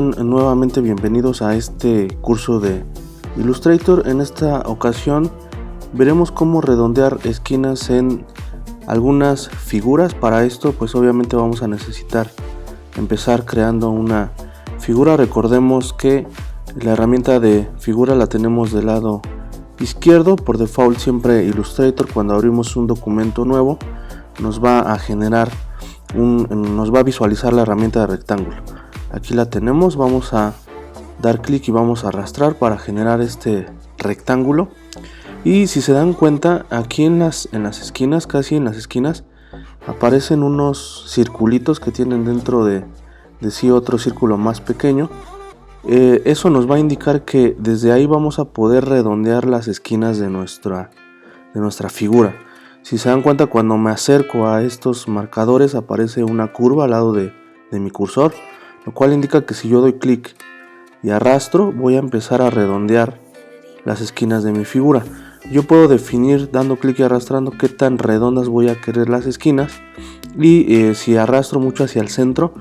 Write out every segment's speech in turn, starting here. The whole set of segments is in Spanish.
Nuevamente bienvenidos a este curso de Illustrator. En esta ocasión veremos cómo redondear esquinas en algunas figuras. Para esto pues obviamente vamos a necesitar empezar creando una figura. Recordemos que la herramienta de figura la tenemos del lado izquierdo. Por default siempre Illustrator, cuando abrimos un documento nuevo, nos va a generar nos va a visualizar la herramienta de rectángulo. Aquí la tenemos, vamos a dar clic y vamos a arrastrar para generar este rectángulo. Y si se dan cuenta, aquí en las esquinas, casi en las esquinas, aparecen unos circulitos que tienen dentro de sí otro círculo más pequeño. Eso nos va a indicar que desde ahí vamos a poder redondear las esquinas de nuestra figura. Si se dan cuenta, cuando me acerco a estos marcadores aparece una curva al lado de mi cursor, lo cual indica que si yo doy clic y arrastro, voy a empezar a redondear las esquinas de mi figura. Yo puedo definir, dando clic y arrastrando, qué tan redondas voy a querer las esquinas, y si arrastro mucho hacia el centro,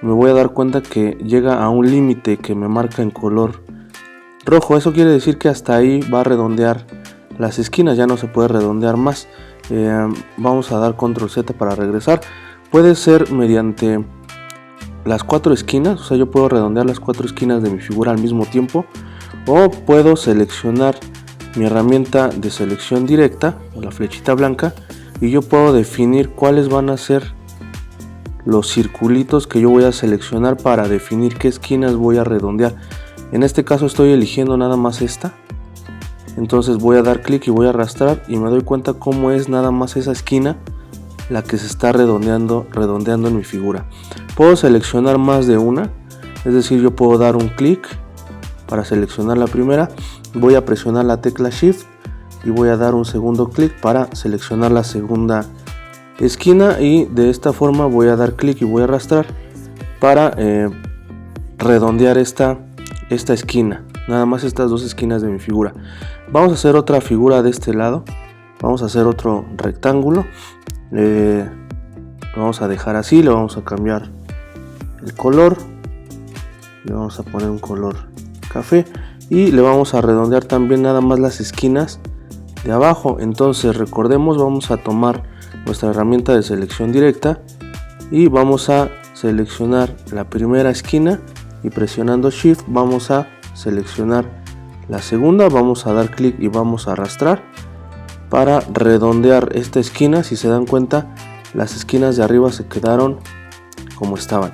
me voy a dar cuenta que llega a un límite que me marca en color rojo. Eso quiere decir que hasta ahí va a redondear las esquinas, ya no se puede redondear más. Vamos a dar control Z para regresar. Puede ser mediante las 4 esquinas, o sea, yo puedo redondear las 4 esquinas de mi figura al mismo tiempo, o puedo seleccionar mi herramienta de selección directa, o la flechita blanca, y yo puedo definir cuáles van a ser los circulitos que yo voy a seleccionar para definir qué esquinas voy a redondear. En este caso estoy eligiendo nada más esta. Entonces voy a dar clic y voy a arrastrar y me doy cuenta cómo es nada más esa esquina la que se está redondeando en mi figura. Puedo seleccionar más de una, es decir, yo puedo dar un clic para seleccionar la primera, voy a presionar la tecla Shift y voy a dar un segundo clic para seleccionar la segunda esquina, y de esta forma voy a dar clic y voy a arrastrar para redondear esta esquina. Nada más estas dos esquinas de mi figura. Vamos a hacer otra figura de este lado. Vamos a hacer otro rectángulo. Lo vamos a dejar así. Le vamos a cambiar el color. Le vamos a poner un color café. Y le vamos a redondear también nada más las esquinas de abajo. Entonces recordemos, vamos a tomar nuestra herramienta de selección directa. Y vamos a seleccionar la primera esquina. Y presionando Shift vamos a seleccionar la segunda, vamos a dar clic y vamos a arrastrar para redondear esta esquina. Si se dan cuenta, las esquinas de arriba se quedaron como estaban.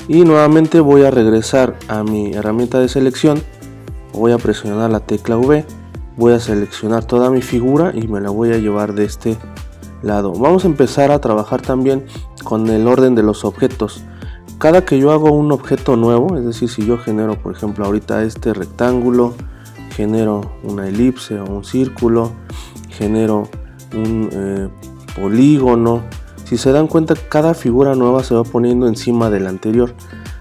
Y nuevamente voy a regresar a mi herramienta de selección, voy a presionar la tecla V, voy a seleccionar toda mi figura y me la voy a llevar de este lado. Vamos a empezar a trabajar también con el orden de los objetos. Cada que yo hago un objeto nuevo, es decir, si yo genero, por ejemplo, ahorita este rectángulo, genero una elipse o un círculo, genero un polígono, si se dan cuenta, cada figura nueva se va poniendo encima de la anterior,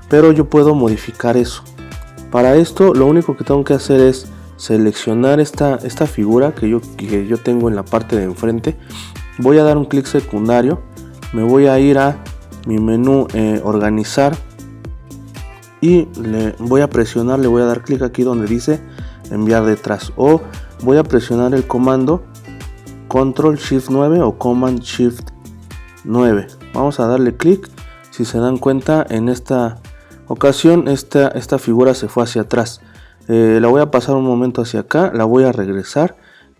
pero yo puedo modificar eso. Para esto lo único que tengo que hacer es seleccionar esta figura que yo tengo en la parte de enfrente. Voy a dar un clic secundario, me voy a ir a mi menú organizar y le voy a presionar, le voy a dar clic aquí donde dice enviar detrás, o voy a presionar el comando control shift 9 o command shift 9. Vamos a darle clic. Si se dan cuenta, en esta ocasión esta figura se fue hacia atrás. La voy a pasar un momento hacia acá, la voy a regresar,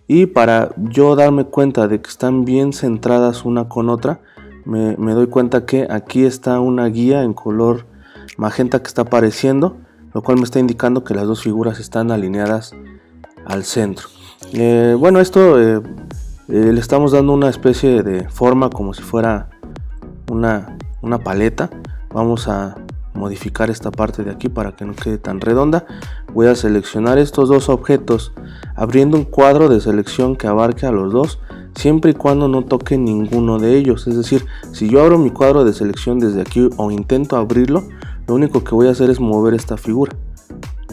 y para yo darme cuenta de que están bien centradas una con otra, me doy cuenta que aquí está una guía en color magenta que está apareciendo, lo cual me está indicando que las dos figuras están alineadas al centro. Bueno, esto le estamos dando una especie de forma como si fuera una paleta. Vamos a modificar esta parte de aquí para que no quede tan redonda. Voy a seleccionar estos dos objetos abriendo un cuadro de selección que abarque a los dos, siempre y cuando no toque ninguno de ellos. Es decir, si yo abro mi cuadro de selección desde aquí o intento abrirlo, lo único que voy a hacer es mover esta figura.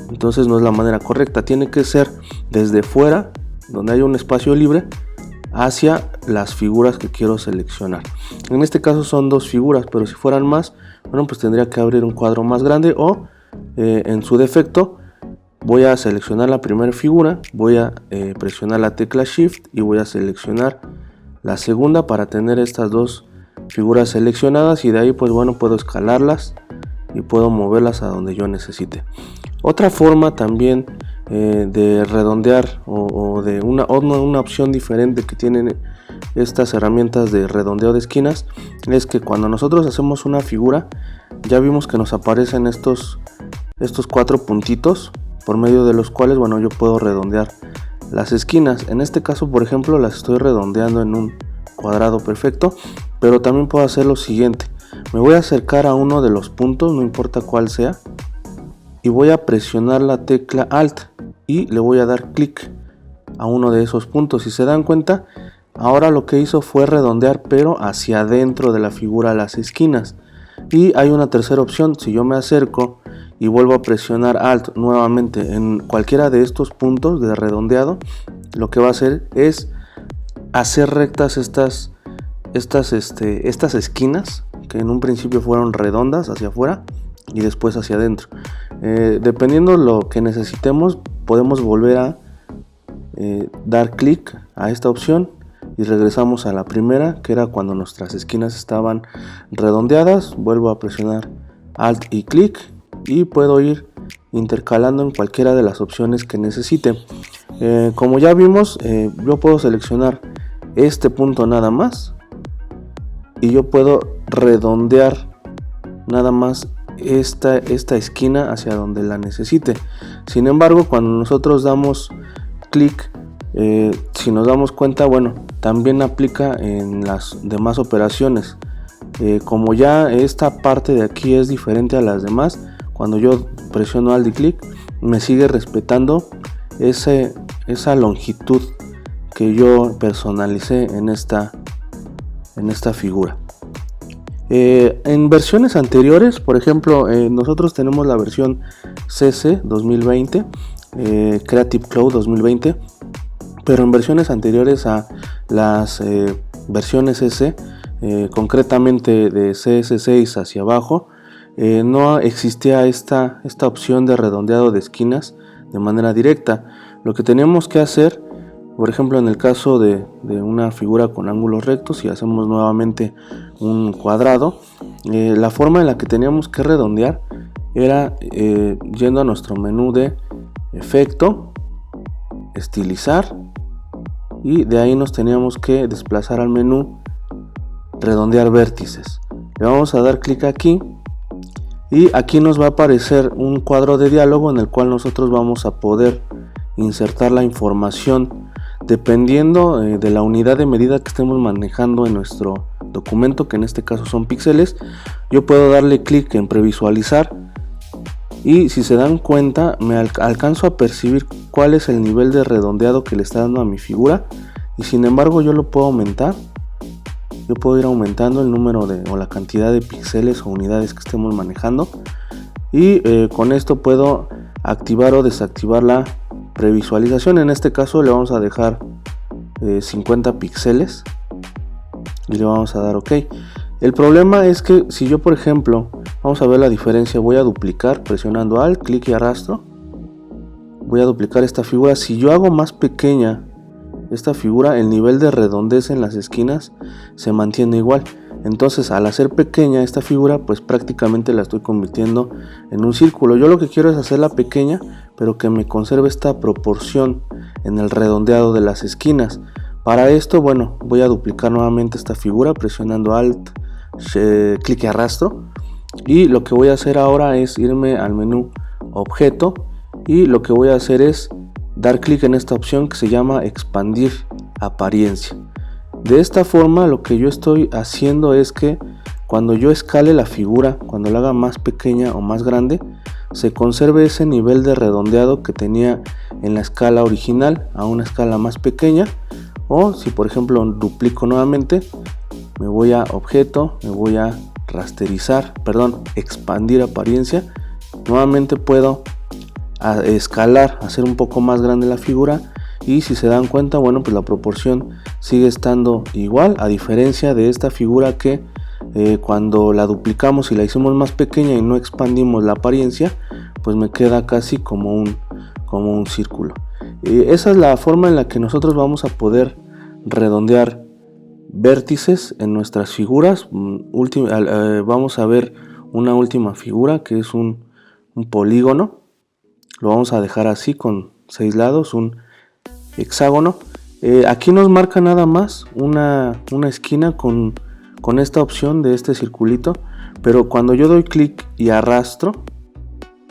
Entonces no es la manera correcta, tiene que ser desde fuera, donde hay un espacio libre, hacia las figuras que quiero seleccionar. En este caso son dos figuras, pero si fueran más, bueno, pues tendría que abrir un cuadro más grande o en su defecto voy a seleccionar la primera figura, voy a presionar la tecla Shift y voy a seleccionar la segunda para tener estas dos figuras seleccionadas, y de ahí pues bueno, puedo escalarlas y puedo moverlas a donde yo necesite. Otra forma también de redondear o de una opción diferente que tienen estas herramientas de redondeo de esquinas es que cuando nosotros hacemos una figura, ya vimos que nos aparecen estos 4 puntitos por medio de los cuales bueno, yo puedo redondear las esquinas. En este caso, por ejemplo, las estoy redondeando en un cuadrado perfecto, pero también puedo hacer lo siguiente: me voy a acercar a uno de los puntos, no importa cuál sea, y voy a presionar la tecla Alt y le voy a dar clic a uno de esos puntos. Si se dan cuenta, ahora lo que hizo fue redondear, pero hacia adentro de la figura, las esquinas. Y hay una tercera opción: si yo me acerco y vuelvo a presionar Alt nuevamente en cualquiera de estos puntos de redondeado, lo que va a hacer es hacer rectas estas esquinas que en un principio fueron redondas hacia afuera y después hacia adentro. Dependiendo lo que necesitemos, podemos volver a dar clic a esta opción y regresamos a la primera, que era cuando nuestras esquinas estaban redondeadas. Vuelvo a presionar Alt y clic y puedo ir intercalando en cualquiera de las opciones que necesite. Como ya vimos, yo puedo seleccionar este punto nada más y yo puedo redondear nada más esta esquina hacia donde la necesite. Sin embargo, cuando nosotros damos clic, si nos damos cuenta, bueno, también aplica en las demás operaciones. Como ya esta parte de aquí es diferente a las demás, cuando yo presiono Alt y clic, me sigue respetando esa longitud que yo personalicé en esta figura. En versiones anteriores, por ejemplo, nosotros tenemos la versión CC 2020, Creative Cloud 2020, pero en versiones anteriores a las versiones CC, concretamente de CS6 hacia abajo, no existía esta opción de redondeado de esquinas de manera directa. Lo que teníamos que hacer, por ejemplo, en el caso de una figura con ángulos rectos, si hacemos nuevamente un cuadrado, la forma en la que teníamos que redondear era yendo a nuestro menú de efecto, estilizar, y de ahí nos teníamos que desplazar al menú redondear vértices. Le vamos a dar clic aquí y aquí nos va a aparecer un cuadro de diálogo en el cual nosotros vamos a poder insertar la información dependiendo de la unidad de medida que estemos manejando en nuestro documento, que en este caso son píxeles. Yo puedo darle clic en previsualizar y si se dan cuenta me alcanzo a percibir cuál es el nivel de redondeado que le está dando a mi figura, y sin embargo yo lo puedo aumentar. Yo puedo ir aumentando el número o la cantidad de píxeles o unidades que estemos manejando, y con esto puedo activar o desactivar la previsualización. En este caso le vamos a dejar 50 píxeles y le vamos a dar OK. El problema es que si yo, por ejemplo, vamos a ver la diferencia, voy a duplicar presionando Alt, clic y arrastro, voy a duplicar esta figura. Si yo hago más pequeña esta figura, el nivel de redondez en las esquinas se mantiene igual. Entonces, al hacer pequeña esta figura, pues prácticamente la estoy convirtiendo en un círculo. Yo lo que quiero es hacerla pequeña, pero que me conserve esta proporción en el redondeado de las esquinas. Para esto, bueno, voy a duplicar nuevamente esta figura presionando Alt, clic y arrastro, y lo que voy a hacer ahora es irme al menú objeto, y lo que voy a hacer es dar clic en esta opción que se llama expandir apariencia. De esta forma lo que yo estoy haciendo es que cuando yo escale la figura, cuando la haga más pequeña o más grande, se conserve ese nivel de redondeado que tenía en la escala original a una escala más pequeña. O si por ejemplo duplico nuevamente, me voy a objeto, me voy a expandir apariencia, nuevamente puedo escalar, hacer un poco más grande la figura, y si se dan cuenta, bueno, pues la proporción sigue estando igual, a diferencia de esta figura que cuando la duplicamos y la hicimos más pequeña y no expandimos la apariencia, pues me queda casi como un círculo. Esa es la forma en la que nosotros vamos a poder redondear vértices en nuestras figuras. Vamos a ver una última figura que es un polígono. Lo vamos a dejar así con 6 lados, un hexágono. Aquí nos marca nada más una esquina con esta opción de este circulito, pero cuando yo doy clic y arrastro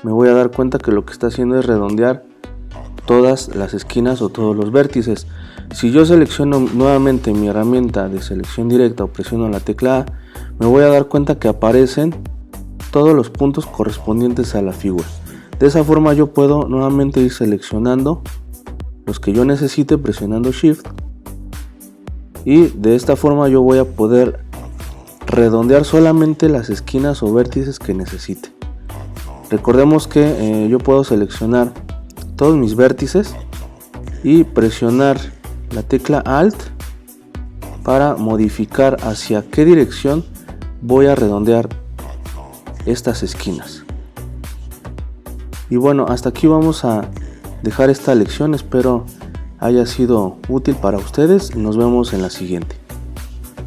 me voy a dar cuenta que lo que está haciendo es redondear todas las esquinas o todos los vértices. Si yo selecciono nuevamente mi herramienta de selección directa o presiono la tecla A, me voy a dar cuenta que aparecen todos los puntos correspondientes a la figura. De esa forma yo puedo nuevamente ir seleccionando los que yo necesite presionando Shift, y de esta forma yo voy a poder redondear solamente las esquinas o vértices que necesite. Recordemos que yo puedo seleccionar todos mis vértices y presionar la tecla Alt para modificar hacia qué dirección voy a redondear estas esquinas. Y bueno, hasta aquí vamos a dejar esta lección. Espero haya sido útil para ustedes. Nos vemos en la siguiente.